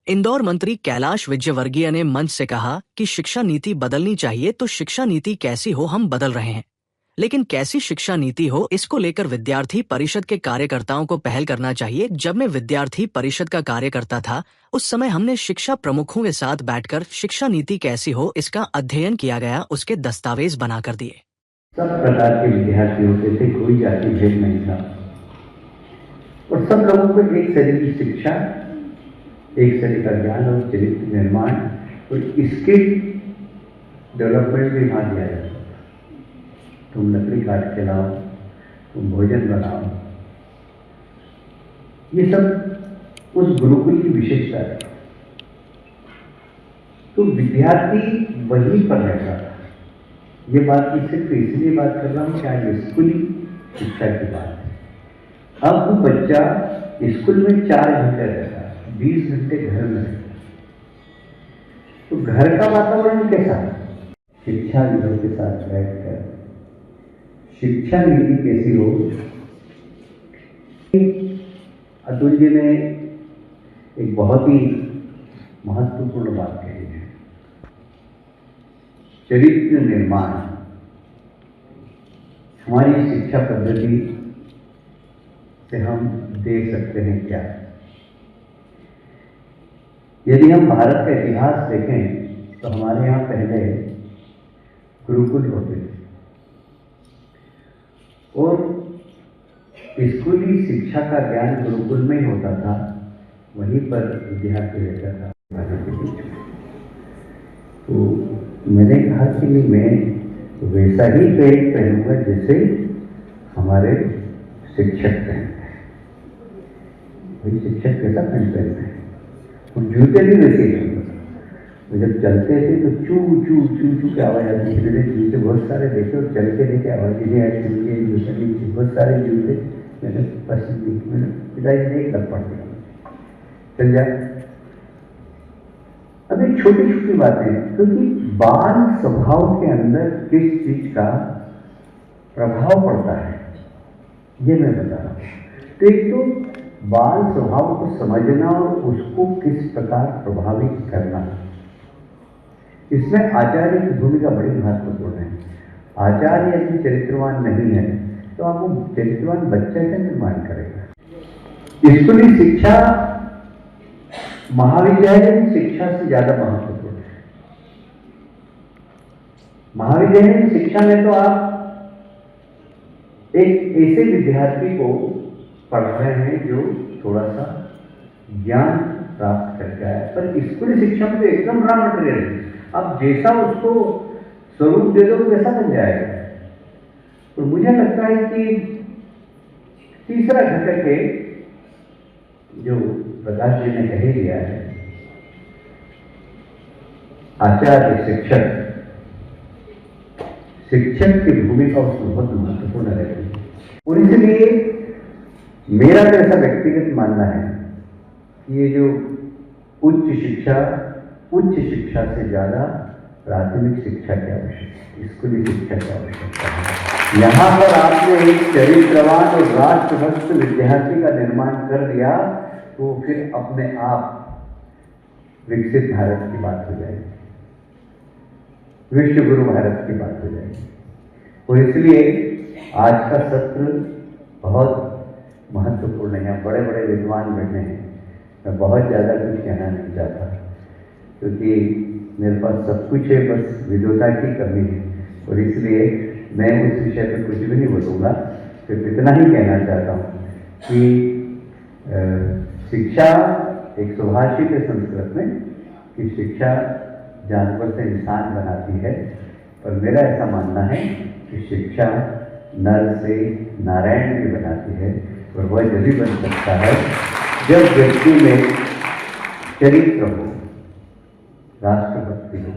इंदौर मंत्री कैलाश विजयवर्गीय ने मंच से कहा कि शिक्षा नीति बदलनी चाहिए, तो शिक्षा नीति कैसी हो हम बदल रहे हैं, लेकिन कैसी शिक्षा नीति हो इसको लेकर विद्यार्थी परिषद के कार्यकर्ताओं को पहल करना चाहिए। जब मैं विद्यार्थी परिषद का कार्यकर्ता था, उस समय हमने शिक्षा प्रमुखों के साथ बैठकर शिक्षा नीति कैसी हो इसका अध्ययन किया गया, उसके दस्तावेज बनाकर दिए। सब प्रकार के विद्यार्थी होते थे, कोई जाति भेद नहीं था और सब लोगों को एक तरह की शिक्षा, एक तरह का ज्ञान और चरित्र निर्माण और स्किल डेवलपमेंट भी वहाँ दिया जाता था। तुम लकड़ी काट के लाओ, तुम भोजन बनाओ, ये सब उस गुरुकुल की विशेषता है। तो विद्यार्थी वहीं पर रहता था। ये बात मैं सिर्फ इसलिए बात कर रहा हूँ कि आज स्कूली शिक्षा की बात है। अब वो बच्चा स्कूल में 4 घंटे रहता है, 20 घंटे घर में रहता है। तो घर का वातावरण कैसा है? शिक्षाविदों के साथ बैठकर शिक्षा नीति कैसी हो। अतुल जी ने एक बहुत ही महत्वपूर्ण बात कही है, चरित्र निर्माण। हमारी शिक्षा पद्धति से हम दे सकते हैं क्या? यदि हम भारत का इतिहास देखें तो हमारे यहाँ पहले गुरुकुल होते थे और स्कूली शिक्षा का ज्ञान गुरुकुल में ही होता था, वहीं पर विद्यार्थी रहता था। तो मैंने कहा कि मैं वैसा ही पैंट पहनूंगा जैसे हमारे शिक्षक पहनते हैं। भाई शिक्षक कैसा पैंट पहनते हैं? और जूते भी वैसे ही पहनते थे। तो जब चलते थे तो चू चू चू चू की आवाज़ आती थी। मैंने जूते बहुत सारे देखे और चलते देखे आवाज़ नहीं आई, जूते नहीं, बहुत सारे जूते मैंने पसंद की। मैंने पिताजी ने एक लपट दिया, चल जा। अब ये छोटी छोटी बातें, क्योंकि बाल स्वभाव के अंदर किस चीज का प्रभाव पड़ता है ये मैं बता रहा हूँ। तो एक तो बाल स्वभाव को समझना और उसको किस प्रकार प्रभावित करना, इसमें आचार्य की भूमिका बड़ी महत्वपूर्ण है। आचार्य यदि चरित्रवान नहीं है तो आप वो चरित्रवान बच्चा का निर्माण करेगा। स्कूली शिक्षा महाविद्यालय शिक्षा से ज्यादा महत्वपूर्ण है। महाविद्यालय शिक्षा में तो आप एक ऐसे विद्यार्थी को पढ़ रहे हैं जो थोड़ा सा ज्ञान प्राप्त करके आया, पर स्कूली शिक्षा में तो एकदम रॉ मटेरियल है। आप जैसा उसको स्वरूप दे दो वैसा बन जाएगा। तो मुझे लगता है कि तीसरा घटक है जो प्रकाश जी ने कह दिया है, आचार्य शिक्षक। शिक्षक की भूमिका उसमें बहुत महत्वपूर्ण रहती है और इसलिए मेरा तो ऐसा व्यक्तिगत मानना है कि ये जो उच्च शिक्षा से ज्यादा प्राथमिक शिक्षा की आवश्यकता, स्कूली शिक्षा की आवश्यकता है। यहाँ पर आपने एक चरित्रवान और राष्ट्रभक्त विद्यार्थी का निर्माण कर दिया तो फिर अपने आप विकसित भारत की बात हो जाएगी, विश्व गुरु भारत की बात हो जाएगी। और इसलिए आज का सत्र बहुत महत्वपूर्ण है। बड़े बड़े विद्वान बैठे हैं, मैं बहुत ज़्यादा कुछ कहना नहीं चाहता क्योंकि मेरे पास सब कुछ है, बस विद्वता की कमी है और इसलिए मैं उस विषय पर कुछ भी नहीं बोलूँगा। सिर्फ इतना ही कहना चाहता हूँ कि शिक्षा, एक सुभाषित है संस्कृत में कि शिक्षा जानवर से इंसान बनाती है, पर मेरा ऐसा मानना है कि शिक्षा नर से नारायण भी बनाती है और वह जब भी बन सकता है जब व्यक्ति में चरित्र हो, राष्ट्रभक्ति हो,